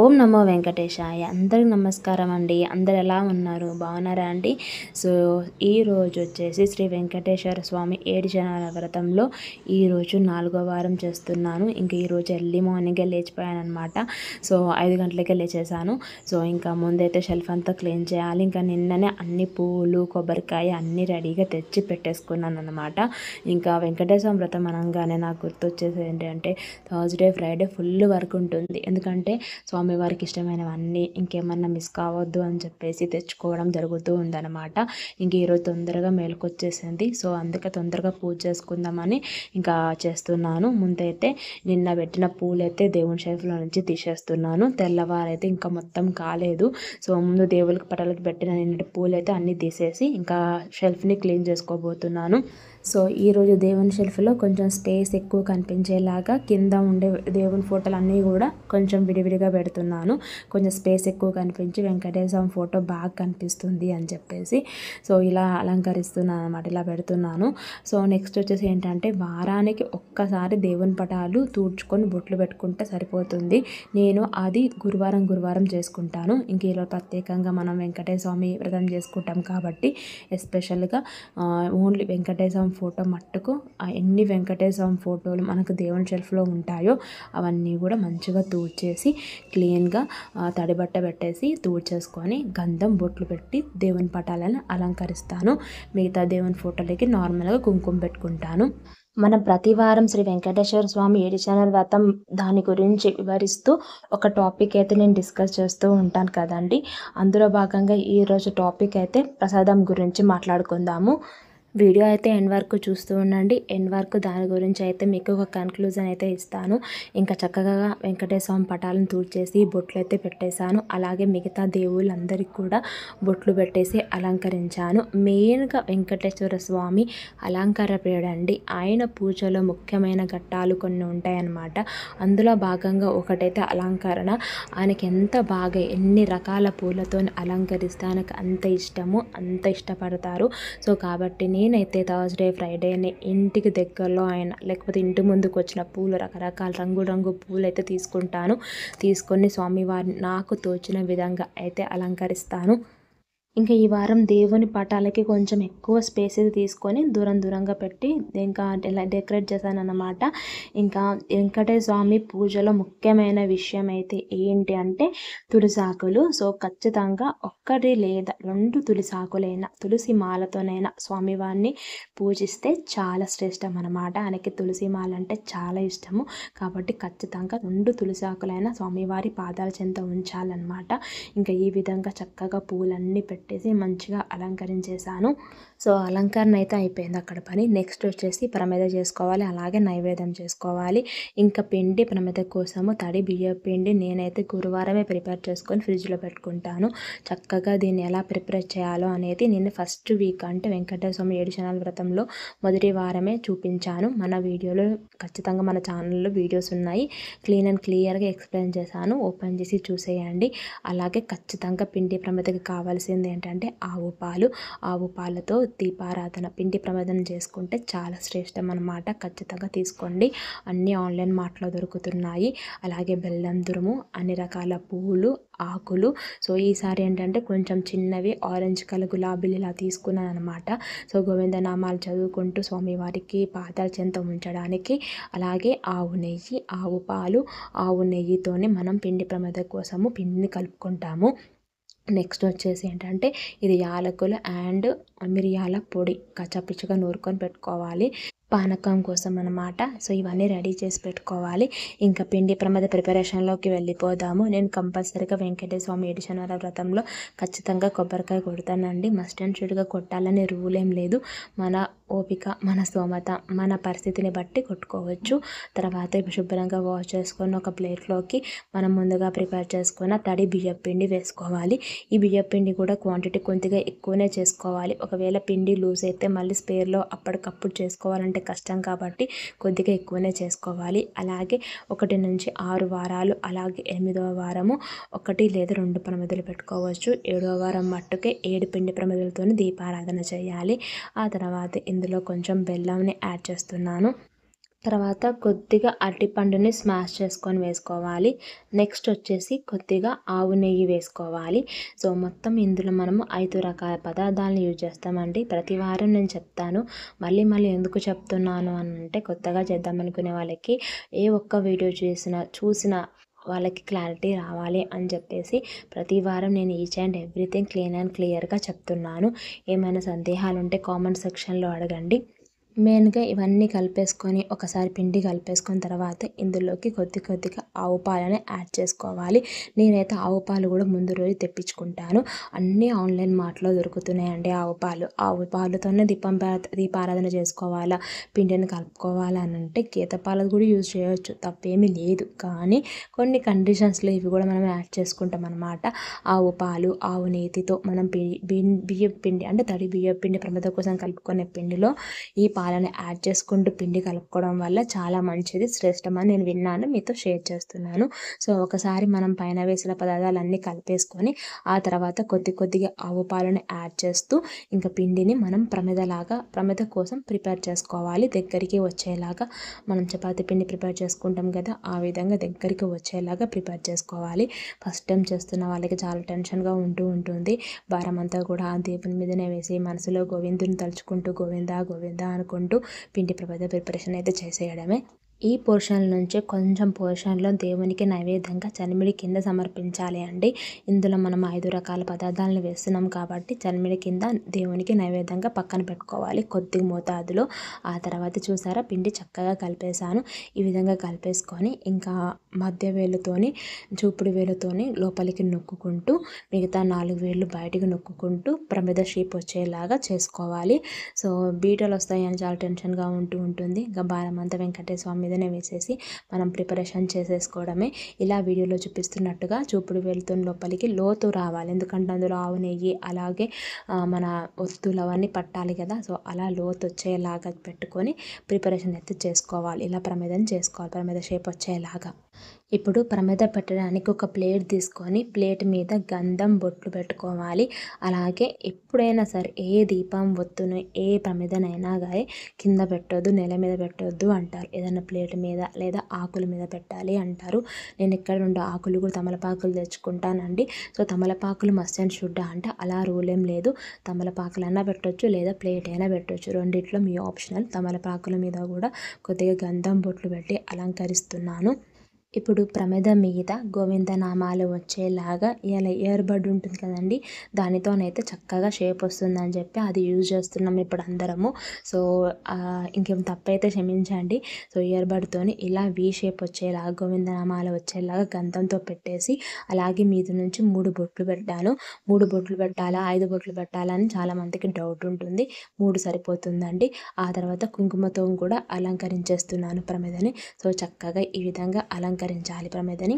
ఓం నమో వెంకటేశాయ. అందరికి నమస్కారం అండి. అందరు ఎలా ఉన్నారు? బాగున్నారా అండి? సో ఈరోజు వచ్చేసి శ్రీ వెంకటేశ్వర స్వామి 7 జనాల వ్రతంలో ఈరోజు 4వ వారం చేస్తున్నాను. ఇంక ఈరోజు ఎర్లీ మార్నింగే లేచిపోయానమాట. సో 5 గంటలకే లేచేసాను. సో ఇంకా ముందైతే షెల్ఫ్ అంతా క్లీన్ చేయాలి. ఇంకా నిన్ననే అన్ని పూలు కొబ్బరికాయ అన్నీ రెడీగా తెచ్చి పెట్టేసుకున్నాను అనమాట. ఇంకా వెంకటేశ్వర వ్రతం అనగానే నాకు గుర్తొచ్చేసి ఏంటంటే థర్స్డే ఫ్రైడే ఫుల్ వర్క్ ఉంటుంది. ఎందుకంటే స్వామివారికి ఇష్టమైనవన్నీ ఇంకేమన్నా మిస్ కావద్దు అని చెప్పేసి తెచ్చుకోవడం జరుగుతూ ఉందన్నమాట. ఇంక ఈరోజు తొందరగా మేలుకొచ్చేసింది. సో అందుకే తొందరగా పూజ చేసుకుందామని ఇంకా చేస్తున్నాను. ముందైతే నిన్న పెట్టిన పూలైతే దేవుని షెల్ఫ్లో నుంచి తీసేస్తున్నాను. తెల్లవారైతే ఇంకా మొత్తం కాలేదు. సో ముందు దేవుడికి పటాలకి పెట్టిన నిన్నటి పూలైతే అన్నీ తీసేసి ఇంకా షెల్ఫ్ని క్లీన్ చేసుకోబోతున్నాను. సో ఈరోజు దేవుని షెల్ఫ్లో కొంచెం స్పేస్ ఎక్కువ కనిపించేలాగా కింద ఉండే దేవుని ఫోటోలు అన్నీ కూడా కొంచెం విడివిడిగా పెడుతున్నాను. కొంచెం స్పేస్ ఎక్కువ కనిపించి వెంకటేశ్వర ఫోటో బాగా కనిపిస్తుంది అని చెప్పేసి సో ఇలా అలంకరిస్తున్నాను అనమాట, ఇలా పెడుతున్నాను. సో నెక్స్ట్ వచ్చేసి ఏంటంటే వారానికి ఒక్కసారి దేవుని పటాలు తూడ్చుకొని బొట్లు పెట్టుకుంటే సరిపోతుంది. నేను అది గురువారం చేసుకుంటాను. ఇంక ఈరోజు ప్రత్యేకంగా మనం వెంకటేశ్వర స్వామి వ్రతం చేసుకుంటాం కాబట్టి ఎస్పెషల్గా ఓన్లీ వెంకటేశ్వర ఫోటో మట్టుకు ఎన్ని వెంకటేశ్వర ఫోటోలు మనకు దేవుని షెల్ఫ్లో ఉంటాయో అవన్నీ కూడా మంచిగా తూడ్చేసి క్లీన్గా తడిబట్ట పెట్టేసి తూడ్చేసుకొని గంధం బొట్లు పెట్టి దేవుని పటాలను అలంకరిస్తాను. మిగతా దేవుని ఫోటోలకి నార్మల్గా కుంకుమ పెట్టుకుంటాను. మనం ప్రతి వారం శ్రీ వెంకటేశ్వర స్వామి 7 జనాల వ్రతం దాని గురించి వివరిస్తూ ఒక టాపిక్ అయితే నేను డిస్కస్ చేస్తూ ఉంటాను కదండి. అందులో భాగంగా ఈరోజు టాపిక్ అయితే ప్రసాదం గురించి మాట్లాడుకుందాము. వీడియో అయితే ఎండ్ వరకు చూస్తూ ఉండండి. ఎండ్ వరకు దాని గురించి అయితే మీకు ఒక కన్క్లూజన్ అయితే ఇస్తాను. ఇంకా చక్కగా వెంకటేశ్వర స్వామి పటాలను తూడ్చేసి బొట్లు అయితే పెట్టేశాను. అలాగే మిగతా దేవుళ్ళందరికీ కూడా బొట్లు పెట్టేసి అలంకరించాను. మెయిన్గా వెంకటేశ్వర స్వామి అలంకార ప్రియుడండి. ఆయన పూజలో ముఖ్యమైన ఘట్టాలు కొన్ని ఉంటాయన్నమాట. అందులో భాగంగా ఒకటైతే అలంకరణ. ఆయనకి ఎంత బాగా ఎన్ని రకాల పూలతో అలంకరిస్తే ఆయనకు అంత ఇష్టము, అంత ఇష్టపడతారు. సో కాబట్టి నేనైతే థర్స్డే ఫ్రైడేని ఇంటికి దగ్గరలో అయినా లేకపోతే ఇంటి ముందుకు వచ్చిన పూలు రకరకాల రంగు పూలు అయితే తీసుకొని స్వామివారిని నాకు తోచిన విధంగా అయితే అలంకరిస్తాను. ఇంకా ఈ వారం దేవుని పటాలకి కొంచెం ఎక్కువ స్పేస్ తీసుకొని దూరంగా పెట్టి ఇంకా ఇలా డెకరేట్ చేశానన్నమాట. ఇంకా వెంకటేశ్వర స్వామి పూజలో ముఖ్యమైన విషయం అయితే ఏంటి అంటే తులసాకులు. సో ఖచ్చితంగా 1 లేదా 2 తులసాకులైనా తులసి మాలతోనైనా స్వామివారిని పూజిస్తే చాలా శ్రేష్టం అన్నమాట. ఆయనకి తులసి మాల అంటే చాలా ఇష్టము కాబట్టి ఖచ్చితంగా 2 తులసాకులైనా స్వామివారి పాదాల చెంత ఉంచాలన్నమాట. ఇంకా ఈ విధంగా చక్కగా పూలన్నీ పెట్టేసి మంచిగా అలంకరించేశాను. సో అలంకరణ అయితే అయిపోయింది అక్కడ పని. నెక్స్ట్ వచ్చేసి ప్రమిద చేసుకోవాలి, అలాగే నైవేద్యం చేసుకోవాలి. ఇంకా పిండి ప్రమిద కోసము తడి బియ్యం పిండి నేనైతే గురువారమే ప్రిపేర్ చేసుకొని ఫ్రిడ్జ్లో పెట్టుకుంటాను. చక్కగా దీన్ని ఎలా ప్రిపేర్ చేయాలో అనేది నేను ఫస్ట్ వీక్ అంటే వెంకటేశ్వర స్వామి 7 జనాల వ్రతంలో మొదటి వారమే చూపించాను. మన వీడియోలో ఖచ్చితంగా మన ఛానల్లో వీడియోస్ ఉన్నాయి. క్లీన్ అండ్ క్లియర్గా ఎక్స్ప్లెయిన్ చేశాను. ఓపెన్ చేసి చూసేయండి. అలాగే ఖచ్చితంగా పిండి ప్రమిదకి కావాల్సింది ఏంటంటే ఆవు పాలతో దీపారాధన పిండి ప్రమిదం చేసుకుంటే చాలా శ్రేష్టం అన్నమాట. ఖచ్చితంగా తీసుకోండి. అన్నీ ఆన్లైన్ మార్ట్లో దొరుకుతున్నాయి. అలాగే బెల్లం తురుము, అన్ని రకాల పువ్వులు, ఆకులు. సో ఈసారి ఏంటంటే కొంచెం చిన్నవి ఆరెంజ్ కలర్ గులాబీలు ఇలా తీసుకున్నాను అనమాట. సో గోవిందనామాలు చదువుకుంటూ స్వామివారికి పాదాల చెంత ఉంచడానికి. అలాగే ఆవు నెయ్యి, ఆవు పాలు, ఆవు నెయ్యితోనే మనం పిండి ప్రమిద కోసము పిండిని కలుపుకుంటాము. నెక్స్ట్ వచ్చేసి ఏంటంటే ఇది యాలకులు అండ్ మిరియాల పొడి కచ్చాపిచ్చిగా నూరుకొని పెట్టుకోవాలి పానకం కోసం అన్నమాట. సో ఇవన్నీ రెడీ చేసి పెట్టుకోవాలి. ఇంకా పిండి ప్రమిద ప్రిపరేషన్లోకి వెళ్ళిపోదాము. నేను కంపల్సరీగా వెంకటేశ్వర స్వామి 7 జనాల వ్రతంలో ఖచ్చితంగా కొబ్బరికాయ కొడతానండి. మస్ట్ అండ్ షుడ్గా కొట్టాలనే రూల్ ఏం లేదు. మన ఓపిక, మన స్తోమత, మన పరిస్థితిని బట్టి కొట్టుకోవచ్చు. తర్వాత శుభ్రంగా వాష్ చేసుకొని ఒక ప్లేట్లోకి మనం ముందుగా ప్రిపేర్ చేసుకున్న తడి బియ్యం పిండి వేసుకోవాలి. ఈ బియ్యం పిండి కూడా క్వాంటిటీ కొద్దిగా ఎక్కువనే చేసుకోవాలి. ఒకవేళ పిండి లూజ్ అయితే మళ్ళీ స్పేర్లో అప్పటికప్పుడు చేసుకోవాలంటే కష్టం కాబట్టి కొద్దిగా ఎక్కువనే చేసుకోవాలి. అలాగే 1 నుంచి 6 వారాలు, అలాగే 8వ వారము 1 లేదా 2 ప్రమిదలు పెట్టుకోవచ్చు. 7వ వారం మట్టుకే 7 పిండి ప్రమిదలతో దీపారాధన చేయాలి. ఆ తర్వాత ఇందులో కొంచెం బెల్లంని యాడ్ చేస్తున్నాను. తర్వాత కొద్దిగా అరటిపండుని స్మాష్ చేసుకొని వేసుకోవాలి. నెక్స్ట్ వచ్చేసి కొద్దిగా ఆవు నెయ్యి వేసుకోవాలి. సో మొత్తం ఇందులో మనము 5 రకాల పదార్థాలను యూజ్ చేస్తామండి. ప్రతి వారం నేను చెప్తాను. మళ్ళీ మళ్ళీ ఎందుకు చెప్తున్నాను అని అంటే, కొత్తగా చేద్దామనుకునే వాళ్ళకి ఏ ఒక్క వీడియో చూసిన వాళ్ళకి క్లారిటీ రావాలి అని చెప్పేసి ప్రతి వారం నేను each and everything clean and క్లియర్గా చెప్తున్నాను. ఏమైనా సందేహాలు ఉంటే కామెంట్ సెక్షన్లో అడగండి. మెయిన్గా ఇవన్నీ కలిపేసుకొని ఒకసారి పిండి కలిపేసుకున్న తర్వాత ఇందులోకి కొద్దిగా ఆవు పాలని యాడ్ చేసుకోవాలి. నేనైతే ఆవు పాలు కూడా ముందు రోజు తెప్పించుకుంటాను. అన్నీ ఆన్లైన్ మార్ట్లో దొరుకుతున్నాయండి ఆవు పాలు. ఆవు పాలతోనే దీపారాధన చేసుకోవాలా, పిండిని కలుపుకోవాలా అని అంటే గేదె పాలు కూడా యూజ్ చేయవచ్చు, తప్పేమీ లేదు. కానీ కొన్ని కండిషన్స్లో ఇవి కూడా మనం యాడ్ చేసుకుంటాం అన్నమాట. ఆవు పాలు, ఆవు నేతితో మనం బియ్యం పిండి అంటే తడి బియ్యం పిండి ప్రమిద కోసం కలుపుకునే పిండిలో ఈ పాలను యాడ్ చేసుకుంటూ పిండి కలుపుకోవడం వల్ల చాలా మంచిది, శ్రేష్టమని నేను విన్నాను, మీతో షేర్ చేస్తున్నాను. సో ఒకసారి మనం పైన వేసిన పదార్థాలన్నీ కలిపేసుకొని ఆ తర్వాత కొద్దిగా ఆవు పాలను యాడ్ చేస్తూ ఇంకా పిండిని మనం ప్రమిద కోసం ప్రిపేర్ చేసుకోవాలి. దగ్గరికి వచ్చేలాగా మనం చపాతీ పిండి ప్రిపేర్ చేసుకుంటాం కదా, ఆ విధంగా దగ్గరికి వచ్చేలాగా ప్రిపేర్ చేసుకోవాలి. ఫస్ట్ టైం చేస్తున్న వాళ్ళకి చాలా టెన్షన్గా ఉంటుంది. భారం అంతా కూడా ఆ దేవుని మీదనే వేసి మనసులో గోవిందుని తలుచుకుంటూ గోవిందా గోవిందా అనుకుంటూ పిండి ప్రిపరేషన్ అయితే చేసేయడమే. ఈ పోర్షన్ నుంచి కొంచెం పోర్షన్లో దేవునికి నైవేద్యంగా చనిమిడి కింద సమర్పించాలి అండి. ఇందులో మనం 5 రకాల పదార్థాలను వేస్తున్నాం కాబట్టి చనిమిడి కింద దేవునికి నైవేద్యంగా పక్కన పెట్టుకోవాలి కొద్ది మోతాదులో. ఆ తర్వాత చూసారా పిండి చక్కగా కలిపేశాను. ఈ విధంగా కలిపేసుకొని ఇంకా మధ్య వేలుతోని చూపుడు వేలుతోని లోపలికి నొక్కుంటూ మిగతా 4 వేళ్ళు బయటికి నొక్కుంటూ ప్రమిద షేప్ వచ్చేలాగా చేసుకోవాలి. సో బీటలు వస్తాయని చాలా టెన్షన్గా ఉంటుంది. ఇంకా భారం అంతా వెంకటేశ్వర స్వామి మీదనే వేసేసి మనం ప్రిపరేషన్ చేసేసుకోవడమే. ఇలా వీడియోలో చూపిస్తున్నట్టుగా చూపుడు వేలుతో లోపలికి లోతు రావాలి, ఎందుకంటే అందులో ఆవు నెయ్యి అలాగే మన ఒత్తులు అవన్నీ పట్టాలి కదా. సో అలా లోతు వచ్చేలాగా పెట్టుకొని ప్రిపరేషన్ అయితే చేసుకోవాలి. ఇలా ప్రమిదం చేసుకోవాలి, ప్రమిద షేప్ వచ్చేలాగా. ఇప్పుడు ప్రమిద పెట్టడానికి ఒక ప్లేట్ తీసుకొని ప్లేట్ మీద గంధం బొట్లు పెట్టుకోవాలి. అలాగే ఎప్పుడైనా సరే ఏ దీపం ఒత్తును ఏ ప్రమిదనైనా కానీ కింద పెట్టొద్దు, నేల మీద పెట్టొద్దు అంటారు. ఏదైనా ప్లేట్ మీద లేదా ఆకుల మీద పెట్టాలి అంటారు. నేను ఇక్కడ 2 ఆకులు కూడా తమలపాకులు తెచ్చుకుంటానండి. సో తమలపాకులు మస్ట్ అండ్ షుడ్ అంటే అలా రూల్ ఏం లేదు. తమలపాకులన్నా పెట్టొచ్చు లేదా ప్లేట్ అయినా పెట్టొచ్చు, రెండిట్లో మీ ఆప్షనల్. తమలపాకుల మీద కూడా కొద్దిగా గంధం బొట్లు పెట్టి అలంకరిస్తున్నాను. ఇప్పుడు ప్రమిద మీద గోవిందనామాలు వచ్చేలాగా ఇలా ఇయర్ బడ్ ఉంటుంది కదండి, దానితోనైతే చక్కగా షేప్ వస్తుందని చెప్పి అది యూజ్ చేస్తున్నాం ఇప్పుడు అందరము. సో ఇంకేం తప్పైతే క్షమించండి. సో ఇయర్ బడ్తోని ఇలా వీ షేప్ వచ్చేలాగా గోవిందనామాలు వచ్చేలాగా గంధంతో పెట్టేసి అలాగే మీద నుంచి 3 బొట్లు పెట్టాను. 3 బొట్లు పెట్టాలా 5 బొట్లు పెట్టాలని చాలామందికి డౌట్ ఉంటుంది. 3 సరిపోతుందండి. ఆ తర్వాత కుంకుమతో కూడా అలంకరించేస్తున్నాను ప్రమిదని. సో చక్కగా ఈ విధంగా అలంకరించాలి ప్రమిదని.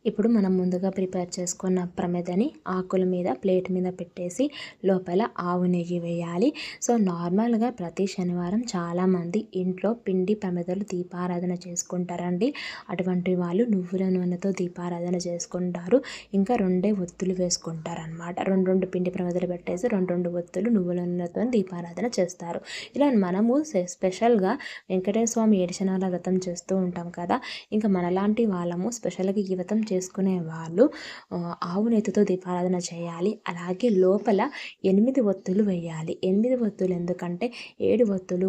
ఇప్పుడు మనం ముందుగా ప్రిపేర్ చేసుకున్న ప్రమిదని ఆకుల మీద ప్లేట్ మీద పెట్టేసి లోపల ఆవు నెయ్యి వేయాలి. సో నార్మల్గా ప్రతి శనివారం చాలామంది ఇంట్లో పిండి ప్రమిదలు దీపారాధన చేసుకుంటారండి. అటువంటి వాళ్ళు నువ్వుల నూనెతో దీపారాధన చేసుకుంటారు. ఇంకా 2 ఒత్తులు వేసుకుంటారనమాట. 2 పిండి ప్రమిదలు పెట్టేసి 2 ఒత్తులు నువ్వుల నూనెతో దీపారాధన చేస్తారు. ఇలా మనము స్పెషల్గా వెంకటేశ్వర స్వామి 7 శనివారాల వ్రతం చేస్తూ ఉంటాం కదా. ఇంకా మనలాంటి వాళ్ళము స్పెషల్గా ఈ వ్రతం చేసుకునే వాళ్ళు ఆవు నెయ్యితో దీపారాధన చేయాలి. అలాగే లోపల 8 ఒత్తులు వేయాలి. 8 ఒత్తులు ఎందుకంటే 7 ఒత్తులు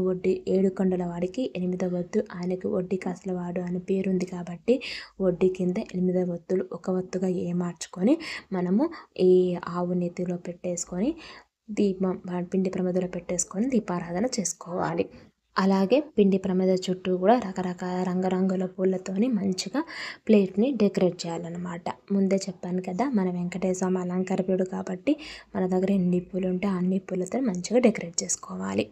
7 కొండల వాడికి 8వ ఒత్తు ఆయనకు వడ్డీ కాసుల వాడు అని పేరుంది కాబట్టి వడ్డీ కింద 8 ఒత్తులు ఒక ఒత్తుగా ఏమార్చుకొని మనము ఈ ఆవు నెయ్యిలో పెట్టేసుకొని పిండి ప్రమిదలో పెట్టేసుకొని దీపారాధన చేసుకోవాలి. అలాగే పిండి ప్రమిద చుట్టూ కూడా రకరకాల రంగురంగుల పూలతోని మంచిగా ప్లేట్ని డెకరేట్ చేయాలన్నమాట. ముందే చెప్పాను కదా, మన వెంకటేశ్వర స్వామి అలంకారకుడు కాబట్టి మన దగ్గర ఎన్ని పూలు ఉంటే అన్ని పూలతో మంచిగా డెకరేట్ చేసుకోవాలి.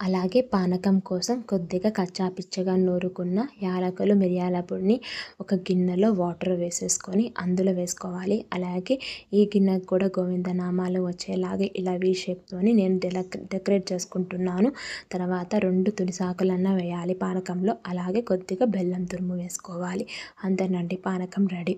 అలాగే పానకం కోసం కొద్దిగా కచ్చాపిచ్చగా నూరుకున్న యాలకులు మిరియాల పొడిని ఒక గిన్నెలో వాటర్ వేసేసుకొని అందులో వేసుకోవాలి. అలాగే ఈ గిన్నెకు కూడా గోవిందనామాలు వచ్చేలాగే ఇలా వీ షేప్తోని నేను డెకరేట్ చేసుకుంటున్నాను. తర్వాత 2 తులసాకులన్నా వేయాలి పానకంలో. అలాగే కొద్దిగా బెల్లం తురుము వేసుకోవాలి. అంతేనండి, పానకం రెడీ.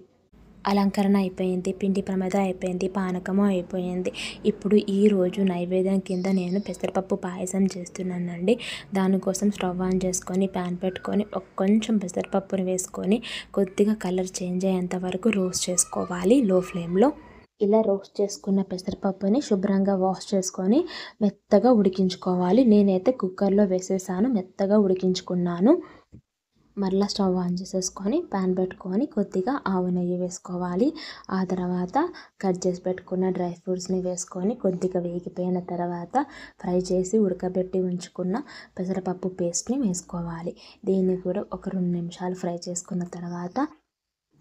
అలంకరణ అయిపోయింది, పిండి ప్రమిద అయిపోయింది, పానకము అయిపోయింది. ఇప్పుడు ఈరోజు నైవేద్యం కింద నేను పెసరపప్పు పాయసం చేస్తున్నానండి. దానికోసం స్టవ్ ఆన్ చేసుకొని ప్యాన్ పెట్టుకొని కొంచెం పెసరపప్పుని వేసుకొని కొద్దిగా కలర్ చేంజ్ అయ్యేంత వరకు రోస్ట్ చేసుకోవాలి లో ఫ్లేమ్లో. ఇలా రోస్ట్ చేసుకున్న పెసరపప్పుని శుభ్రంగా వాష్ చేసుకొని మెత్తగా ఉడికించుకోవాలి. నేనైతే కుక్కర్లో వేసేసాను, మెత్తగా ఉడికించుకున్నాను. మరలా స్టవ్ ఆన్ చేసేసుకొని ప్యాన్ పెట్టుకొని కొద్దిగా ఆవు నెయ్యి వేసుకోవాలి. ఆ తర్వాత కట్ చేసి పెట్టుకున్న డ్రై ఫ్రూట్స్ని వేసుకొని కొద్దిగా వేగిపోయిన తర్వాత ఫ్రై చేసి ఉడకబెట్టి ఉంచుకున్న పెసరపప్పు పేస్ట్ని వేసుకోవాలి. దీన్ని కూడా ఒక 2 నిమిషాలు ఫ్రై చేసుకున్న తర్వాత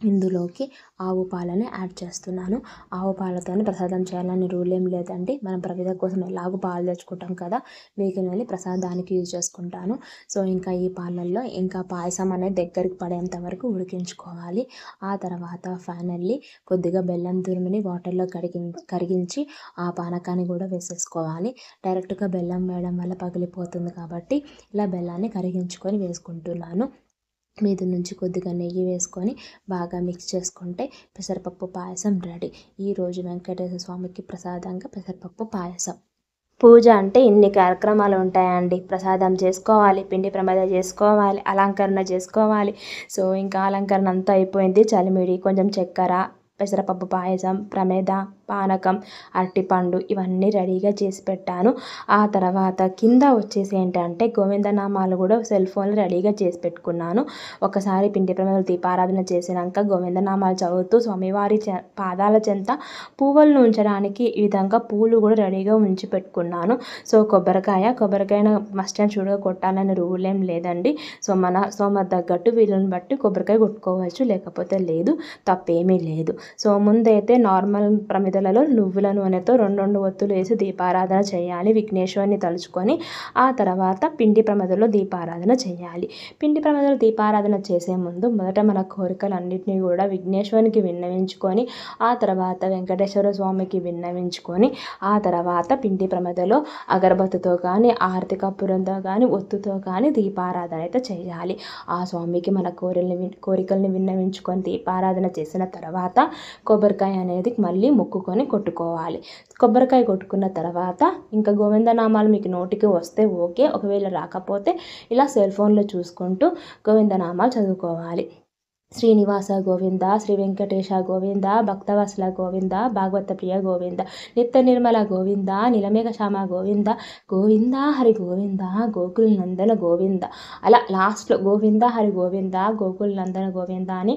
ఇందులోకి ఆవు పాలని యాడ్ చేస్తున్నాను. ఆవు పాలతోనే ప్రసాదం చేయాలని రూల్ ఏం లేదండి. మనం ప్రమిద కోసం ఎలాగో పాలు తెచ్చుకుంటాం కదా, మిగిలినవి ప్రసాదానికి యూజ్ చేసుకుంటాను. సో ఇంకా ఈ పాలల్లో ఇంకా పాయసం అనేది దగ్గరికి పడేంత వరకు ఉడికించుకోవాలి. ఆ తర్వాత ఫైనల్లీ కొద్దిగా బెల్లం తురుముని వాటర్లో కరిగించి ఆ పానకాన్ని కూడా వేసేసుకోవాలి. డైరెక్ట్గా బెల్లం వేయడం వల్ల పగిలిపోతుంది కాబట్టి ఇలా బెల్లాన్ని కరిగించుకొని వేసుకుంటున్నాను. మీద నుంచి కొద్దిగా నెయ్యి వేసుకొని బాగా మిక్స్ చేసుకుంటే పెసరపప్పు పాయసం రెడీ. ఈరోజు వెంకటేశ్వర స్వామికి ప్రసాదంగా పెసరపప్పు పాయసం. పూజ అంటే ఇన్ని కార్యక్రమాలు ఉంటాయండి. ప్రసాదం చేసుకోవాలి, పిండి ప్రమిద చేసుకోవాలి, అలంకరణ చేసుకోవాలి. సో ఇంకా అలంకరణ అంతా అయిపోయింది. చలిమిడి, కొంచెం చక్కెర, పెసరపప్పు పాయసం, ప్రమిద, పానకం, అరటిపండు ఇవన్నీ రెడీగా చేసి పెట్టాను. ఆ తర్వాత కింద వచ్చేసి ఏంటంటే గోవిందనామాలు కూడా సెల్ ఫోన్లో రెడీగా చేసి పెట్టుకున్నాను. ఒకసారి పిండి ప్రమిదలు దీపారాధన చేసినాక గోవిందనామాలు చదువుతూ స్వామివారి పాదాల చెంత పువ్వులను ఉంచడానికి ఈ విధంగా పూలు కూడా రెడీగా ఉంచి పెట్టుకున్నాను. సో కొబ్బరికాయను మస్ట్ అండ్ షుడ్గా కొట్టాలని రూల్ ఏం లేదండి. సో మన తగ్గట్టు వీళ్ళని బట్టి కొబ్బరికాయ కొట్టుకోవచ్చు, లేకపోతే లేదు, తప్పేమీ లేదు. సో ముందైతే నార్మల్ ప్రమిదలలో నువ్వుల నూనెతో 2 ఒత్తులు వేసి దీపారాధన చేయాలి విఘ్నేశ్వరుని తలుచుకొని. ఆ తర్వాత పిండి ప్రమిదలో దీపారాధన చేయాలి. పిండి ప్రమిదలో దీపారాధన చేసే ముందు మొదట మన కోరికలన్నింటినీ కూడా విఘ్నేశ్వరునికి విన్నవించుకొని ఆ తర్వాత వెంకటేశ్వర స్వామికి విన్నవించుకొని ఆ తర్వాత పిండి ప్రమిదలో అగరబత్తితో కానీ ఆరతి కర్పూరంతో కానీ ఒత్తుతో కానీ దీపారాధన అయితే చేయాలి. ఆ స్వామికి మన కోరికల్ని విన్నవించుకొని దీపారాధన చేసిన తర్వాత కొబ్బరికాయ అనేది మళ్ళీ మొక్కుకొని కొట్టుకోవాలి. కొబ్బరికాయ కొట్టుకున్న తర్వాత ఇంకా గోవిందనామాలు మీకు నోటికి వస్తే ఓకే, ఒకవేళ రాకపోతే ఇలా సెల్ ఫోన్లో చూసుకుంటూ గోవిందనామాలు చదువుకోవాలి. శ్రీనివాస గోవింద, శ్రీ వెంకటేశ గోవింద, భక్తవత్సల గోవింద, భాగవత ప్రియ గోవింద, నిత్య నిర్మల గోవింద, నిలమేఘ శ్యామ గోవింద, గోవింద హరి గోవింద, గోకుల నందన గోవింద. అలా లాస్ట్లో గోవింద హరి గోవింద, గోకుల నందన గోవింద అని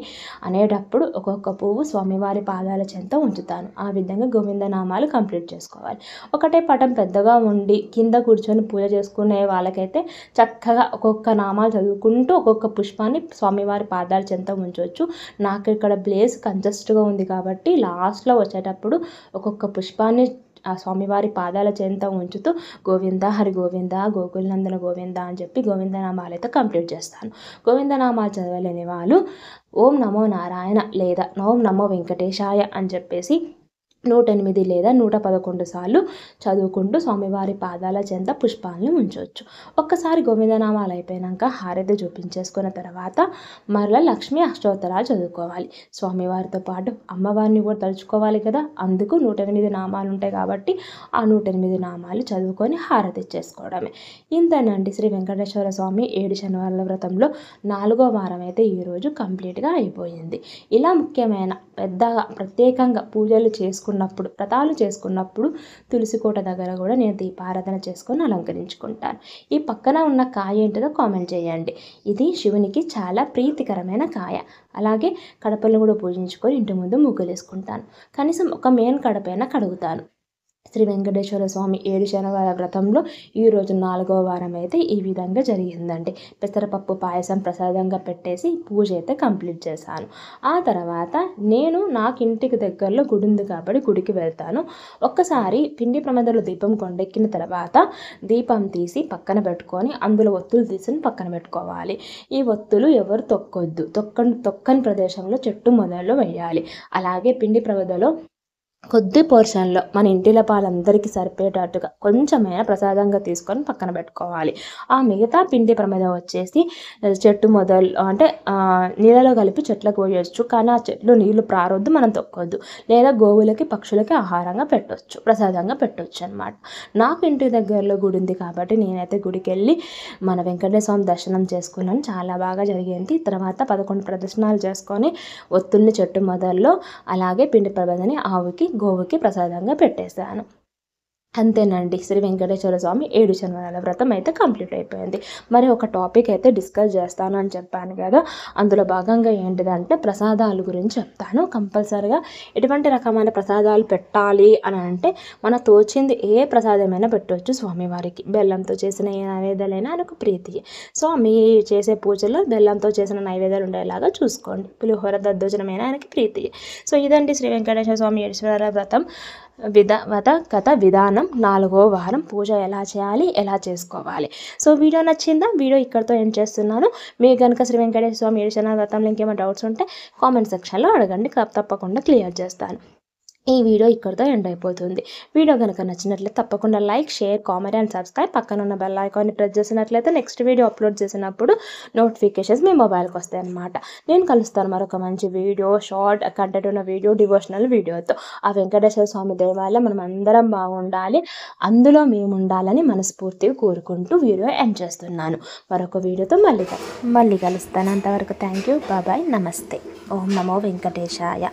అనేటప్పుడు ఒక్కొక్క పువ్వు స్వామివారి పాదాల చెంత ఉంచుతాను. ఆ విధంగా గోవిందనామాలు కంప్లీట్ చేసుకోవాలి. ఒకటే పటం పెద్దగా ఉండి కింద కూర్చొని పూజ చేసుకునే వాళ్ళకైతే చక్కగా ఒక్కొక్క నామాలు చదువుకుంటూ ఒక్కొక్క పుష్పాన్ని స్వామివారి పాదాల చెంత ఉంచవచ్చు. నాకు ఇక్కడ ప్లేస్ కంజెస్ట్గా ఉంది కాబట్టి లాస్ట్లో వచ్చేటప్పుడు ఒక్కొక్క పుష్పాన్ని ఆ స్వామివారి పాదాల చెంత ఉంచుతూ గోవింద హరి గోవింద, గోకులనందన గోవింద అని చెప్పి గోవిందనామాలు అయితే కంప్లీట్ చేస్తాను. గోవిందనామాలు చదవలేని వాళ్ళు ఓం నమో నారాయణ లేదా ఓం నమో వెంకటేశాయ అని చెప్పేసి 108 లేదా 111 సార్లు చదువుకుంటూ స్వామివారి పాదాల చెంత పుష్పాలను ఉంచవచ్చు. ఒక్కసారి గోవిందనామాలు అయిపోయాక హారతి చూపించేసుకున్న తర్వాత మరలా లక్ష్మీ అష్టోత్తరాలు చదువుకోవాలి. స్వామివారితో పాటు అమ్మవారిని కూడా తలుచుకోవాలి కదా, అందుకు 108 నామాలు ఉంటాయి కాబట్టి ఆ 108 నామాలు చదువుకొని హారతి ఇచ్చేసుకోవడమే. ఇంతేనండి శ్రీ వెంకటేశ్వర స్వామి 7 శనివారాల వ్రతంలో 4వ వారం అయితే ఈరోజు కంప్లీట్గా అయిపోయింది. ఇలా ముఖ్యమైన పెద్దగా ప్రత్యేకంగా పూజలు చేసుకున్నప్పుడు, వ్రతాలు చేసుకున్నప్పుడు తులసి కోట దగ్గర కూడా నేను దీపారాధన చేసుకొని అలంకరించుకుంటాను. ఈ పక్కన ఉన్న కాయ ఏంటిదో కామెంట్ చేయండి. ఇది శివునికి చాలా ప్రీతికరమైన కాయ. అలాగే కడపలను కూడా పూజించుకొని ఇంటి ముందు ముగ్గులు వేసుకుంటాను. కనీసం ఒక మెయిన్ కడపైనా కడుగుతాను. శ్రీ వెంకటేశ్వర స్వామి 7 శనివారాల వ్రతంలో ఈరోజు 4వ వారం అయితే ఈ విధంగా జరిగిందండి. పెసరపప్పు పాయసం ప్రసాదంగా పెట్టేసి పూజ అయితే కంప్లీట్ చేశాను. ఆ తర్వాత నాకు ఇంటికి దగ్గరలో గుడి ఉంది కాబట్టి గుడికి వెళ్తాను. ఒక్కసారి పిండి ప్రమిదలో దీపం కొండెక్కిన తర్వాత దీపం తీసి పక్కన పెట్టుకొని అందులో ఒత్తులు తీసి పక్కన పెట్టుకోవాలి. ఈ ఒత్తులు ఎవరు తొక్కని ప్రదేశంలో చెట్టు మొదల్లో వేయాలి. అలాగే పిండి ప్రమిదలో కొద్ది పోర్షన్లో మన ఇంటిలో పాలందరికీ సరిపోయేటట్టుగా కొంచెమైనా ప్రసాదంగా తీసుకొని పక్కన పెట్టుకోవాలి. ఆ మిగతా పిండి ప్రమిద వచ్చేసి చెట్టు మొదలు అంటే నీళ్ళలో కలిపి చెట్లకు పోయొచ్చు. కానీ ఆ చెట్లు నీళ్లు ప్రారొద్దు, మనం తొక్కొద్దు. లేదా గోవులకి పక్షులకి ఆహారంగా పెట్టొచ్చు, ప్రసాదంగా పెట్టొచ్చు అనమాట. నాకు ఇంటి దగ్గరలో గుడి ఉంది కాబట్టి నేనైతే గుడికి వెళ్ళి మన వెంకటేశ్వర స్వామి దర్శనం చేసుకున్నాను. చాలా బాగా జరిగింది. తర్వాత 11 ప్రదర్శనలు చేసుకొని ఒత్తుల్ని చెట్టు మొదల్లో అలాగే పిండి ప్రమిదని ఆవుకి గోవుకి ప్రసాదంగా పెట్టేశాను. అంతేనండి, శ్రీ వెంకటేశ్వర స్వామి 7 శనివారాల వ్రతం అయితే కంప్లీట్ అయిపోయింది. మరి ఒక టాపిక్ అయితే డిస్కస్ చేస్తాను అని చెప్పాను కదా, అందులో భాగంగా ఏంటిదంటే ప్రసాదాల గురించి చెప్తాను. కంపల్సరిగా ఎటువంటి రకమైన ప్రసాదాలు పెట్టాలి అని అంటే మన తోచింది ఏ ప్రసాదమైనా పెట్టవచ్చు స్వామివారికి. బెల్లంతో చేసిన ఏ నైవేద్యాలైనా ఆయనకు ప్రీతి. సో మీ చేసే పూజలో బెల్లంతో చేసిన నైవేద్యాలు ఉండేలాగా చూసుకోండి. పులిహోర దద్దోజనమైన ఆయనకి ప్రీతి. సో ఇదండి శ్రీ వెంకటేశ్వర స్వామి 7 శనివారాల వ్రతం కథ విధానం 4వ వారం పూజ ఎలా చేయాలి, ఎలా చేసుకోవాలి. సో వీడియో నచ్చిందా? వీడియో ఇక్కడితో ఎండ్ చేస్తున్నాను. మీకు కనుక శ్రీ వెంకటేశ్వర స్వామి 7 శనివారాల వ్రతంలో ఇంకేమైనా డౌట్స్ ఉంటే కామెంట్ సెక్షన్లో అడగండి, తప్పకుండా క్లియర్ చేస్తాను. ఈ వీడియో ఇక్కడితో ఎండ్ అయిపోతుంది. వీడియో కనుక నచ్చినట్లయితే తప్పకుండా like, share, comment and subscribe. పక్కన ఉన్న బెల్ ఐకాన్ని ప్రెస్ చేసినట్లయితే నెక్స్ట్ వీడియో అప్లోడ్ చేసినప్పుడు నోటిఫికేషన్స్ మీ మొబైల్కి వస్తాయి అన్నమాట. నేను కలుస్తాను మరొక మంచి వీడియో, షార్ట్ కంటెంట్ ఉన్న వీడియో, డివోషనల్ వీడియోతో. ఆ వెంకటేశ్వర స్వామి దయ వల్ల మనం అందరం బాగుండాలి, అందులో మేము ఉండాలని మనస్ఫూర్తిగా కోరుకుంటూ వీడియో ఎండ్ చేస్తున్నాను. మరొక వీడియోతో మళ్ళీ కలుస్తాను. అంతవరకు థ్యాంక్ యూ, బాయ్, నమస్తే. ఓం నమో వెంకటేశాయ.